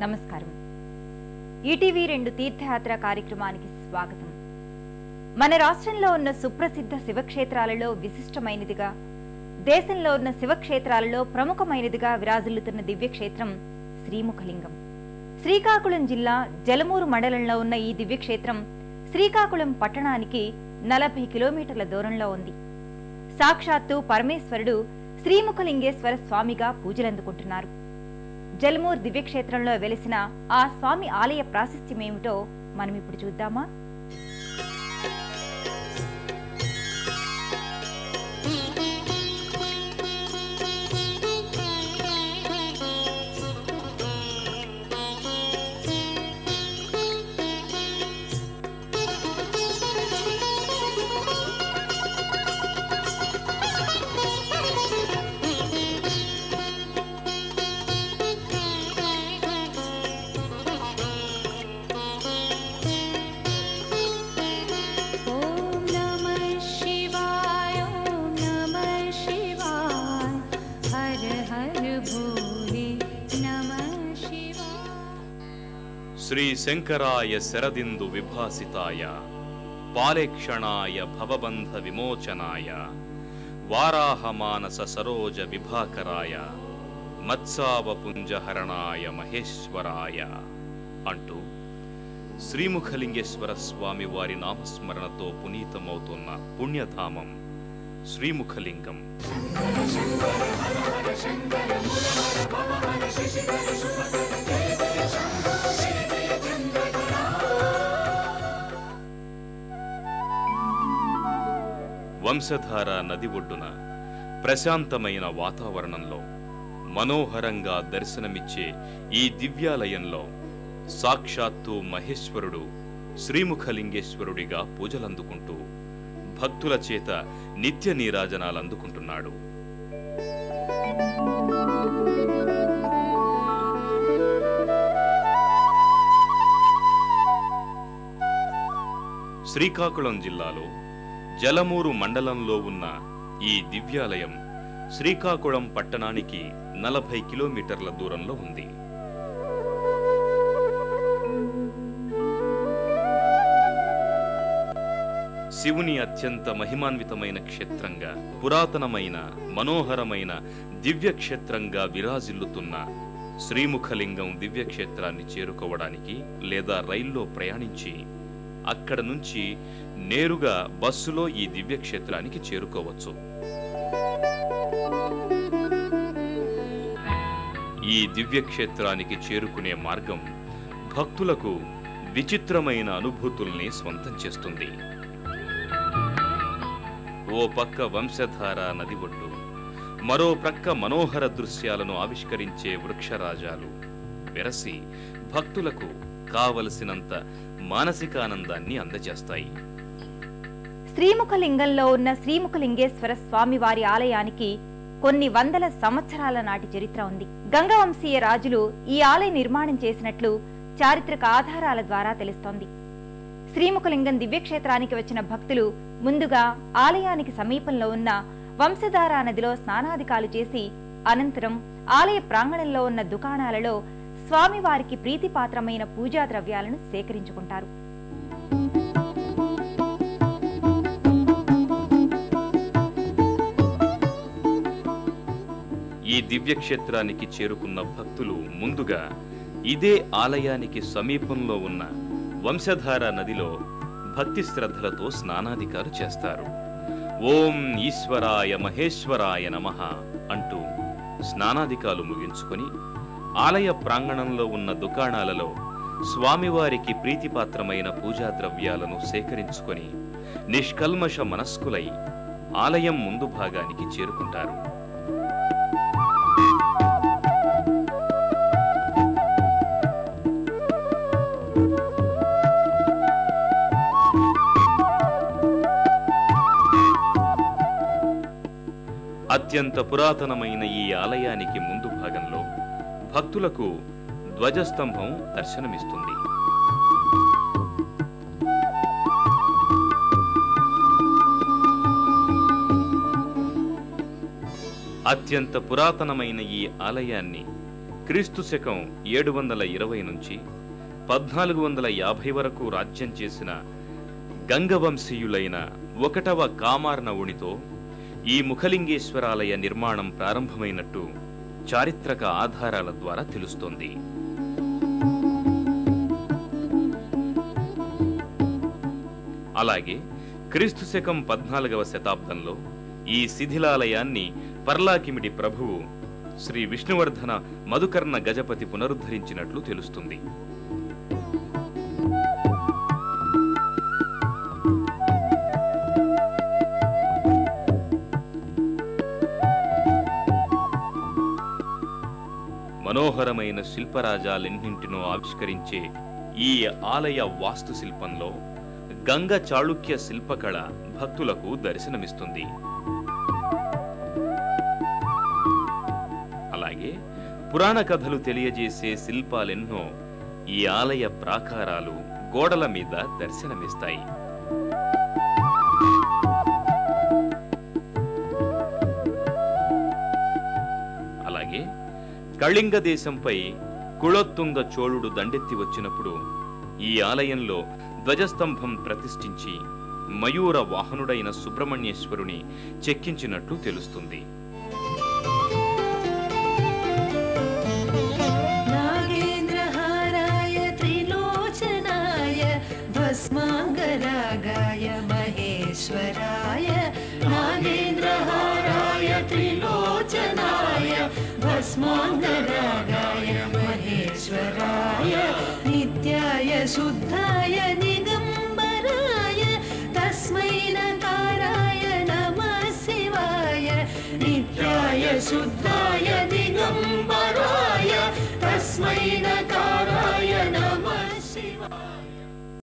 నమస్కారం. ఈటీవీ 2 తీర్థయాత్ర కార్యక్రమానికి స్వాగతం. మన రాష్ట్రంలో ఉన్న సుప్రసిద్ధ శివక్షేత్రాలలో విశిష్టమైనదిగా, దేశంలో ఉన్న శివక్షేత్రాలలో ప్రముఖమైనదిగా విరాజిల్లుతున్న దివ్యక్షేత్రం శ్రీముఖలింగం. శ్రీకాకుళం జిల్లా జలమూరు మండలంలో ఉన్న ఈ దివ్యక్షేత్రం శ్రీకాకుళం పట్టణానికి 40 కిలోమీటర్ల దూరంలో ఉంది. సాక్షాత్తు పరమేశ్వరుడు శ్రీముఖలింగేశ్వర స్వామిగా పూజలందుకుంటున్నారు. జలమూరు దివ్యక్షేత్రంలో వెలిసిన ఆ స్వామి ఆలయ ప్రాశస్త్యమేమిటో మనం ఇప్పుడు చూద్దామా? శ్రీ శంకరాయ శరదిందు విభాసితాయ పాలేక్షణాయ భవబంధ విమోచనాయ వారాహమానస సరోజ విభాకరాయ మత్సావపుంజహరణాయ మహేశ్వరాయ అంటూ శ్రీముఖలింగేశ్వర స్వామి వారి నామస్మరణతో పునీతమవుతున్న పుణ్యధామం శ్రీముఖలింగం. వంశధార నది ఒడ్డున ప్రశాంతమైన వాతావరణంలో మనోహరంగా దర్శనమిచ్చే ఈ దివ్యాలయంలో సాక్షాత్తు మహేశ్వరుడు శ్రీముఖలింగేశ్వరుడిగా పూజలందుకుంటూ భక్తుల చేత నిత్య నీరాజనాలందుకుంటున్నాడు. శ్రీకాకుళం జిల్లాలో జలమూరు మండలంలో ఉన్న ఈ దివ్యాలయం శ్రీకాకుళం పట్టణానికి 40 కిలోమీటర్ల దూరంలో ఉంది. శివుని అత్యంత మహిమాన్వితమైన క్షేత్రంగా, పురాతనమైన మనోహరమైన దివ్యక్షేత్రంగా విరాజిల్లుతున్న శ్రీముఖలింగం దివ్యక్షేత్రాన్ని చేరుకోవడానికి లేదా రైల్లో ప్రయాణించి అక్కడ నుంచి నేరుగా బస్సులో ఈ దివ్యక్షేత్రానికి చేరుకోవచ్చు. ఈ దివ్యక్షేత్రానికి చేరుకునే మార్గం భక్తులకు విచిత్రమైన అనుభూతుల్ని స్వంతం చేస్తుంది. ఓ పక్క వంశధార నది ఒడ్డు, మరో ప్రక్క మనోహర దృశ్యాలను ఆవిష్కరించే వృక్షరాజాలు వెరసి భక్తులకు కావలసినంత మానసికానందాన్ని అందజేస్తాయి. శ్రీముఖలింగంలో ఉన్న శ్రీముఖలింగేశ్వర స్వామి వారి ఆలయానికి కొన్ని వందల సంవత్సరాల నాటి చరిత్ర ఉంది. గంగవంశీయ రాజులు ఈ ఆలయ నిర్మాణం చేసినట్లు చారిత్రక ఆధారాల ద్వారా తెలుస్తోంది. శ్రీముఖలింగం దివ్యక్షేత్రానికి వచ్చిన భక్తులు ముందుగా ఆలయానికి సమీపంలో ఉన్న వంశధార నదిలో స్నానాధికాలు చేసి అనంతరం ఆలయ ప్రాంగణంలో ఉన్న దుకాణాలలో స్వామివారికి ప్రీతిపాత్రమైన పూజా ద్రవ్యాలను సేకరించుకుంటారు. ఈ దివ్యక్షేత్రానికి చేరుకున్న భక్తులు ముందుగా ఇదే ఆలయానికి సమీపంలో ఉన్న వంశధార నదిలో భక్తి శ్రద్ధలతో స్నానాధికాలు చేస్తారు. ఓం ఈశ్వరాయ మహేశ్వరాయ నమః అంటూ స్నానాధికాలు ముగించుకొని ఆలయ ప్రాంగణంలో ఉన్న దుకాణాలలో స్వామివారికి ప్రీతిపాత్రమైన పూజా ద్రవ్యాలను సేకరించుకొని నిష్కల్మష మనస్కులై ఆలయం ముందు భాగానికి చేరుకుంటారు. అత్యంత పురాతనమైన ఈ ఆలయానికి ముందు భాగంలో భక్తులకు ధ్వజస్తంభం దర్శనమిస్తుంది. అత్యంత పురాతనమైన ఈ ఆలయాన్ని క్రీస్తు శకం 720 నుంచి 1450 వరకు రాజ్యం చేసిన గంగవంశీయులైన 1వ కామార్ణవునితో ఈ ముఖలింగేశ్వరాలయ నిర్మాణం ప్రారంభమైనట్టు చారిత్రక ఆధారాల ద్వారా తెలుస్తోంది. అలాగే క్రీస్తు శకం 14వ శతాబ్దంలో ఈ శిథిలాలయాన్ని పర్లాకిమిడి ప్రభువు శ్రీ విష్ణువర్ధన మధుకర్ణ గజపతి పునరుద్ధరించినట్లు తెలుస్తుంది. మనోహరమైన శిల్పరాజాలెన్నింటినో ఆవిష్కరించే ఈ ఆలయ వాస్తుశిల్పంలో గంగ చాళుక్య శిల్పకళ భక్తులకు దర్శనమిస్తుంది. అలాగే పురాణ కథలు తెలియజేసే శిల్పాలెన్నో ఈ ఆలయ ప్రాకారాలు గోడల మీద దర్శనమిస్తాయి. అలాగే కళింగ దేశంపై కుళోత్తుంగ చోళుడు దండెత్తి వచ్చినప్పుడు ఈ ఆలయంలో ధ్వజస్తంభం ప్రతిష్ఠించి మయూర వాహనుడైన సుబ్రహ్మణ్యేశ్వరుని చెక్కించినట్లు తెలుస్తుంది. నాగేంద్రహారాయ త్రిలోచనాయ భస్మాంగరాగాయ మహేశ్వరాయ నాగేంద్రహారాయ త్రిలోచనాయ భస్మాంగరాగాయ మహేశ్వరాయ నిత్యాయ శుద్ధాయ దిగంబరాయ తస్మై నకారాయ నమః శివాయ నిత్యాయ శుద్ధాయ దిగంబరాయ తస్మై నకారాయ నమః శివాయ.